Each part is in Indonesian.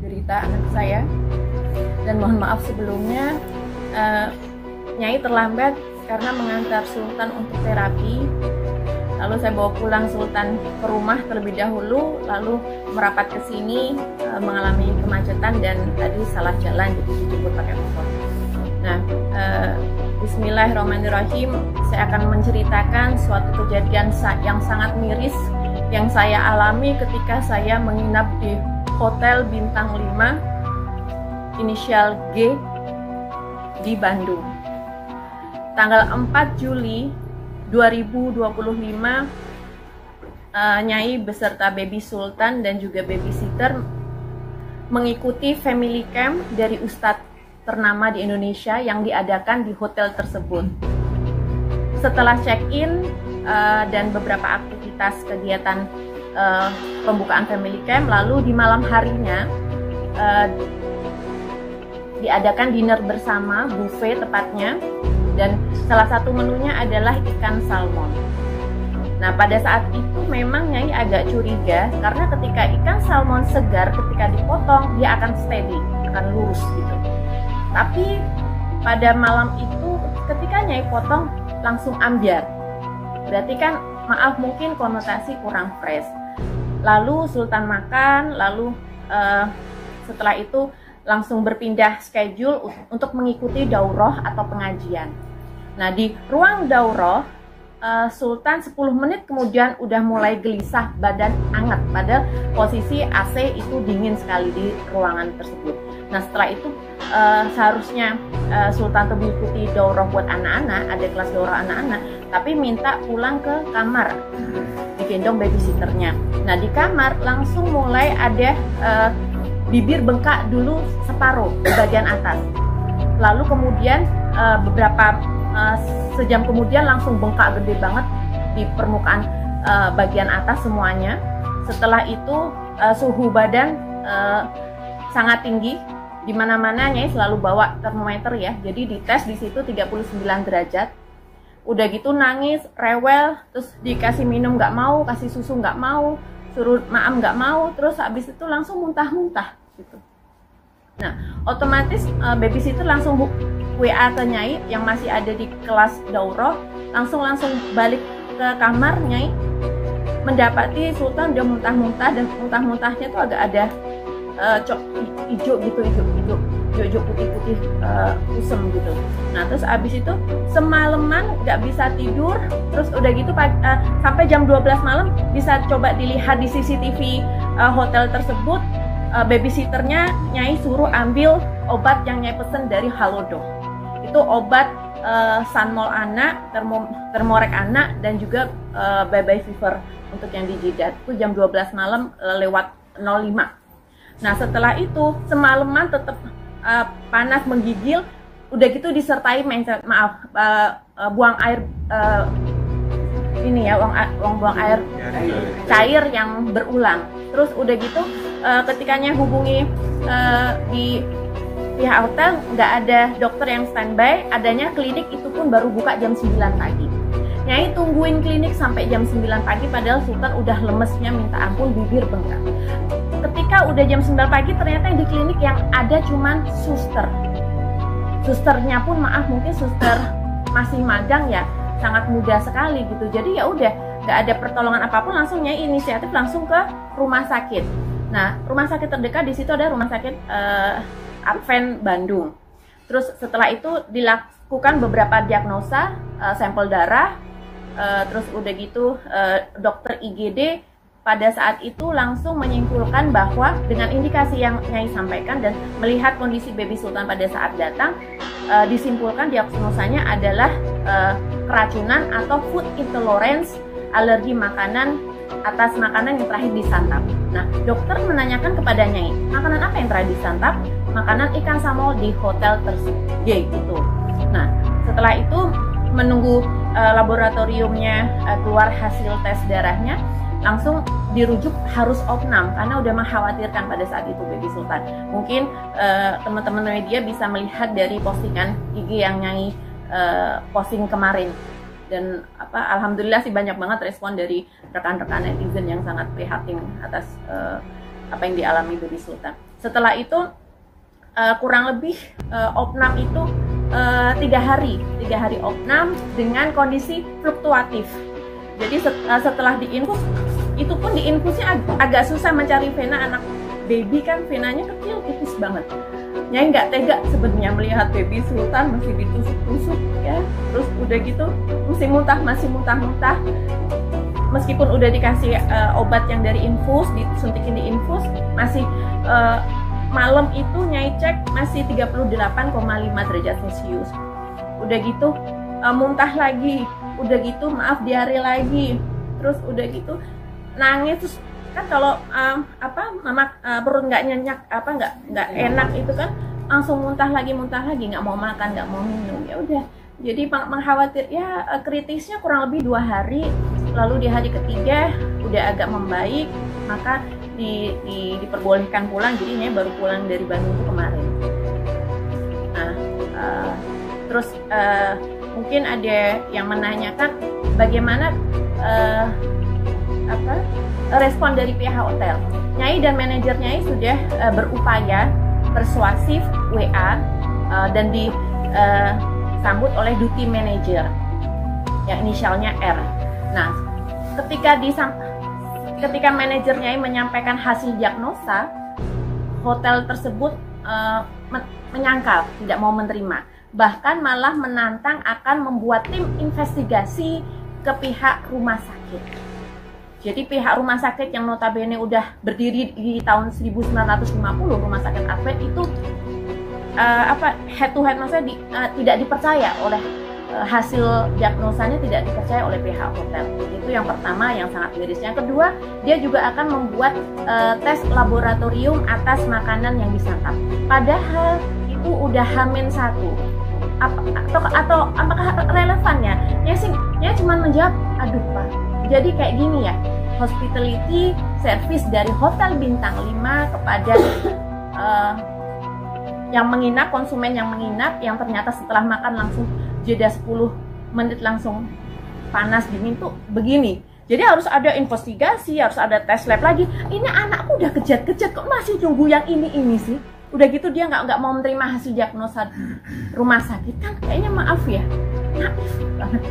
berita anak saya. Dan mohon maaf sebelumnya, Nyai terlambat karena mengantar Sultan untuk terapi. Lalu saya bawa pulang Sultan ke rumah terlebih dahulu, lalu merapat ke sini mengalami kemacetan dan tadi salah jalan, jadi dijemput pakai motor. Nah, Bismillahirrahmanirrahim, saya akan menceritakan suatu kejadian yang sangat miris yang saya alami ketika saya menginap di Hotel Bintang 5 inisial G di Bandung. Tanggal 4 Juli 2025, Nyai beserta baby Sultan dan juga babysitter mengikuti family camp dari ustadz ternama di Indonesia yang diadakan di hotel tersebut. Setelah check-in dan beberapa aktivitas kegiatan pembukaan family camp, lalu di malam harinya diadakan dinner bersama, buffet tepatnya, dan salah satu menunya adalah ikan salmon. Nah, pada saat itu memang Nyai agak curiga karena ketika ikan salmon segar ketika dipotong dia akan steady, akan lurus gitu. Tapi pada malam itu ketika Nyai potong langsung ambyar. Berarti kan maaf mungkin konotasi kurang fresh. Lalu Sultan makan, lalu setelah itu langsung berpindah schedule untuk mengikuti daurah atau pengajian. Nah, di ruang daurah, Sultan 10 menit kemudian udah mulai gelisah, badan hangat, padahal posisi AC itu dingin sekali di ruangan tersebut. Nah, setelah itu seharusnya Sultan tuh mengikuti daurah buat anak-anak, ada kelas daurah anak-anak, tapi minta pulang ke kamar, digendong babysitternya. Nah, di kamar langsung mulai ada bibir bengkak dulu separuh di bagian atas, lalu kemudian beberapa sejam kemudian langsung bengkak gede banget di permukaan bagian atas semuanya. Setelah itu suhu badan sangat tinggi, di mana-mana Nyai selalu bawa termometer ya, jadi dites di situ 39 derajat. Udah gitu nangis, rewel, terus dikasih minum nggak mau, kasih susu nggak mau, suruh maam nggak mau, terus habis itu langsung muntah-muntah gitu. Nah, otomatis babysitter langsung WA ke Nyai yang masih ada di kelas daurah, langsung balik ke kamar. Nyai mendapati Sultan udah muntah-muntah, dan muntah-muntahnya tuh agak ada hijau gitu, hijau putih-putih kusem gitu. Nah, terus abis itu semalaman nggak bisa tidur, terus udah gitu sampai jam 12 malam bisa coba dilihat di CCTV hotel tersebut. Babysitternya Nyai suruh ambil obat yang Nyai pesen dari Halodoc. Itu obat Sanmol anak, termorek anak, dan juga bye-bye fever untuk yang di jidat. Itu jam 12 malam lewat 05. Nah, setelah itu semalaman tetap panas menggigil, udah gitu disertai buang air ini ya, buang air cair yang berulang. Terus udah gitu ketikanya hubungi di pihak hotel, nggak ada dokter yang standby, adanya klinik itu pun baru buka jam 9 pagi. Nyai tungguin klinik sampai jam 9 pagi, padahal Sultan udah lemesnya minta ampun, bibir bengkak. Ketika udah jam 9 pagi, ternyata yang di klinik yang ada cuman suster. Susternya pun maaf mungkin suster masih magang ya, sangat muda sekali gitu. Jadi ya udah nggak ada pertolongan apapun, langsung Nyai inisiatif langsung ke rumah sakit. Nah, rumah sakit terdekat di situ ada rumah sakit Advent Bandung. Terus setelah itu dilakukan beberapa diagnosa, sampel darah, terus udah gitu dokter IGD pada saat itu langsung menyimpulkan bahwa dengan indikasi yang Nyai sampaikan dan melihat kondisi baby Sultan pada saat datang, disimpulkan diagnosanya adalah keracunan atau food intolerance, alergi makanan atas makanan yang terakhir disantap. Nah, dokter menanyakan kepada Nyai, makanan apa yang terakhir disantap? Makanan ikan salmon di hotel tersebut gitu. Nah, setelah itu menunggu laboratoriumnya keluar hasil tes darahnya, langsung dirujuk harus opnam karena udah mengkhawatirkan pada saat itu baby Sultan. Mungkin teman-teman media bisa melihat dari postingan IG yang Nyai posting kemarin. Dan alhamdulillah sih banyak banget respon dari rekan-rekan netizen yang sangat prihatin atas apa yang dialami baby Sultan. Setelah itu kurang lebih opnam itu 3 hari opnam dengan kondisi fluktuatif. Jadi setelah diinfus, itu pun diinfusnya agak susah mencari vena. Anak baby kan venanya kecil, tipis banget. Nyai nggak tega sebenarnya melihat baby Sultan masih ditusuk-tusuk ya, terus udah gitu masih muntah-muntah. Meskipun udah dikasih obat yang dari infus, disuntikin di infus, masih malam itu Nyai cek masih 38,5 derajat Celcius. Udah gitu muntah lagi, udah gitu diare lagi, terus udah gitu nangis. Terus kan kalau perut nggak nyenyak, nggak enak itu kan langsung muntah lagi, nggak mau makan, nggak mau minum. Ya udah, jadi mengkhawatir ya, kritisnya kurang lebih 2 hari. Lalu di hari ketiga udah agak membaik, maka diperbolehkan pulang. Jadinya baru pulang dari Bandung itu kemarin. Nah, terus mungkin ada yang menanyakan bagaimana respon dari pihak hotel. Nyai dan manajer Nyai sudah berupaya persuasif WA dan disambut oleh duty manager yang inisialnya R. Nah, ketika manajer Nyai menyampaikan hasil diagnosa, hotel tersebut menyangkal, tidak mau menerima, bahkan malah menantang akan membuat tim investigasi ke pihak rumah sakit. Jadi pihak rumah sakit yang notabene udah berdiri di tahun 1950, Rumah Sakit Advent itu head to head, maksudnya tidak dipercaya oleh hasil diagnosanya, tidak dipercaya oleh pihak hotel. Itu yang pertama yang sangat miris. Yang kedua, dia juga akan membuat tes laboratorium atas makanan yang disantap. Padahal itu udah H-1. Atau apakah relevannya? Ya cuma menjawab, aduh Pak, jadi kayak gini ya, hospitality service dari hotel bintang 5 kepada yang menginap, konsumen yang menginap, yang ternyata setelah makan langsung jeda 10 menit langsung panas dingin tuh begini. Jadi harus ada investigasi, harus ada tes lab lagi. Ini anakku udah kejat-kejat kok masih nunggu yang ini sih. Udah gitu dia nggak mau menerima hasil diagnosa rumah sakit, kan kayaknya maaf ya, naif banget.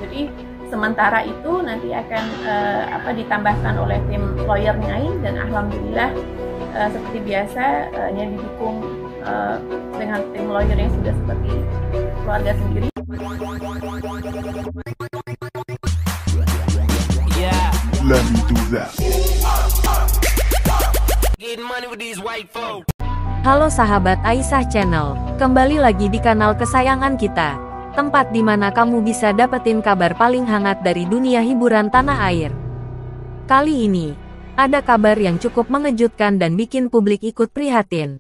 Jadi sementara itu nanti akan ditambahkan oleh tim lawyer Nyai, dan alhamdulillah seperti biasa Nyai didukung dengan tim lawyer yang sudah seperti keluarga sendiri. Let me do that. Halo sahabat Aisyah Channel, kembali lagi di kanal kesayangan kita, tempat di mana kamu bisa dapetin kabar paling hangat dari dunia hiburan tanah air. Kali ini, ada kabar yang cukup mengejutkan dan bikin publik ikut prihatin.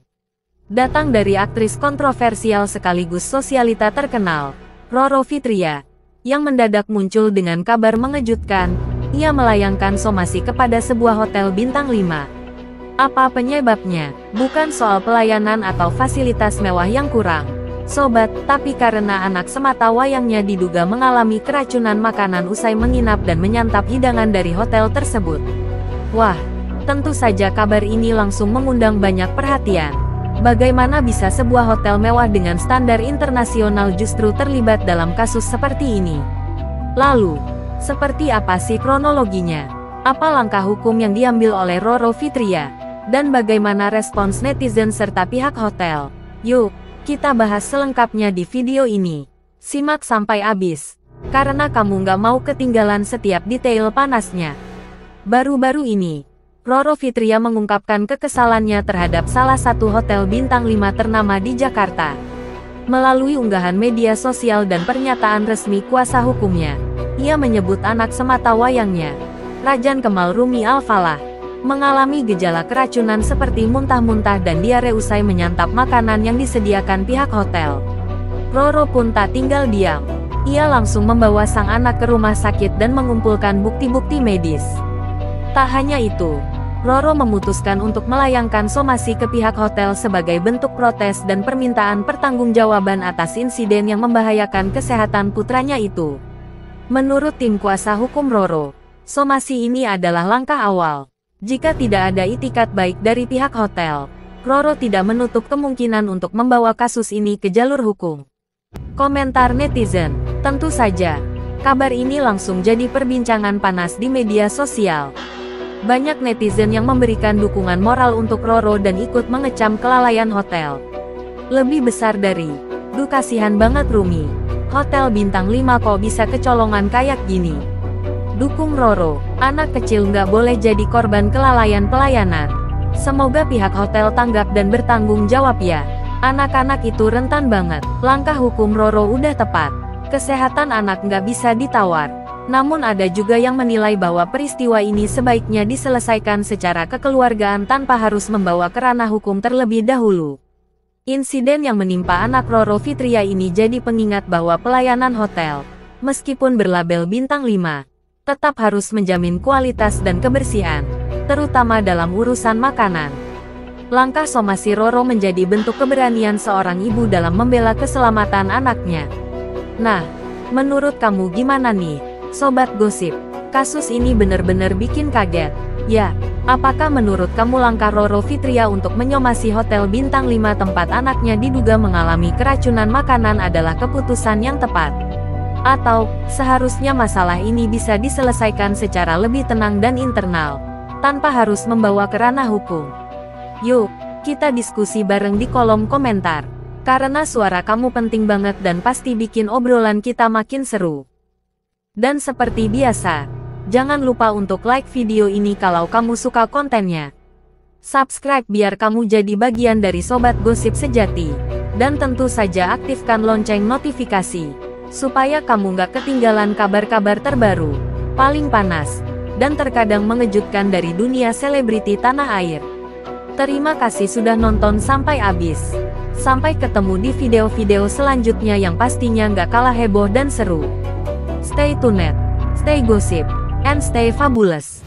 Datang dari aktris kontroversial sekaligus sosialita terkenal, Roro Fitria, yang mendadak muncul dengan kabar mengejutkan. Ia melayangkan somasi kepada sebuah hotel bintang 5. Apa penyebabnya? Bukan soal pelayanan atau fasilitas mewah yang kurang, sobat, tapi karena anak semata wayangnya diduga mengalami keracunan makanan usai menginap dan menyantap hidangan dari hotel tersebut. Wah, tentu saja kabar ini langsung mengundang banyak perhatian. Bagaimana bisa sebuah hotel mewah dengan standar internasional justru terlibat dalam kasus seperti ini? Lalu, seperti apa sih kronologinya? Apa langkah hukum yang diambil oleh Roro Fitria? Dan bagaimana respons netizen serta pihak hotel? Yuk, kita bahas selengkapnya di video ini. Simak sampai habis, karena kamu nggak mau ketinggalan setiap detail panasnya. Baru-baru ini, Roro Fitria mengungkapkan kekesalannya terhadap salah satu hotel bintang 5 ternama di Jakarta. Melalui unggahan media sosial dan pernyataan resmi kuasa hukumnya, ia menyebut anak semata wayangnya, Rajan Kemal Rumi Al-Falah, mengalami gejala keracunan seperti muntah-muntah dan diare usai menyantap makanan yang disediakan pihak hotel. Roro pun tak tinggal diam. Ia langsung membawa sang anak ke rumah sakit dan mengumpulkan bukti-bukti medis. Tak hanya itu, Roro memutuskan untuk melayangkan somasi ke pihak hotel sebagai bentuk protes dan permintaan pertanggungjawaban atas insiden yang membahayakan kesehatan putranya itu. Menurut tim kuasa hukum Roro, somasi ini adalah langkah awal. Jika tidak ada itikat baik dari pihak hotel, Roro tidak menutup kemungkinan untuk membawa kasus ini ke jalur hukum. Komentar netizen, tentu saja, kabar ini langsung jadi perbincangan panas di media sosial. Banyak netizen yang memberikan dukungan moral untuk Roro dan ikut mengecam kelalaian hotel. Lebih besar dari, "Duh kasihan banget Rumi, hotel bintang 5 kok bisa kecolongan kayak gini. Dukung Roro, anak kecil nggak boleh jadi korban kelalaian pelayanan. Semoga pihak hotel tanggap dan bertanggung jawab ya. Anak-anak itu rentan banget, langkah hukum Roro udah tepat. Kesehatan anak nggak bisa ditawar." Namun ada juga yang menilai bahwa peristiwa ini sebaiknya diselesaikan secara kekeluargaan tanpa harus membawa ke ranah hukum terlebih dahulu. Insiden yang menimpa anak Roro Fitria ini jadi pengingat bahwa pelayanan hotel, meskipun berlabel bintang 5, tetap harus menjamin kualitas dan kebersihan, terutama dalam urusan makanan. Langkah somasi Roro menjadi bentuk keberanian seorang ibu dalam membela keselamatan anaknya. Nah, menurut kamu gimana nih, Sobat Gosip? Kasus ini benar-benar bikin kaget. Ya, apakah menurut kamu langkah Roro Fitria untuk menyomasi hotel bintang 5 tempat anaknya diduga mengalami keracunan makanan adalah keputusan yang tepat? Atau, seharusnya masalah ini bisa diselesaikan secara lebih tenang dan internal, tanpa harus membawa ke ranah hukum? Yuk, kita diskusi bareng di kolom komentar. Karena suara kamu penting banget dan pasti bikin obrolan kita makin seru. Dan seperti biasa, jangan lupa untuk like video ini kalau kamu suka kontennya. Subscribe biar kamu jadi bagian dari Sobat Gosip sejati. Dan tentu saja aktifkan lonceng notifikasi, supaya kamu nggak ketinggalan kabar-kabar terbaru, paling panas, dan terkadang mengejutkan dari dunia selebriti tanah air. Terima kasih sudah nonton sampai habis. Sampai ketemu di video-video selanjutnya yang pastinya nggak kalah heboh dan seru. Stay tuned, stay gossip, and stay fabulous.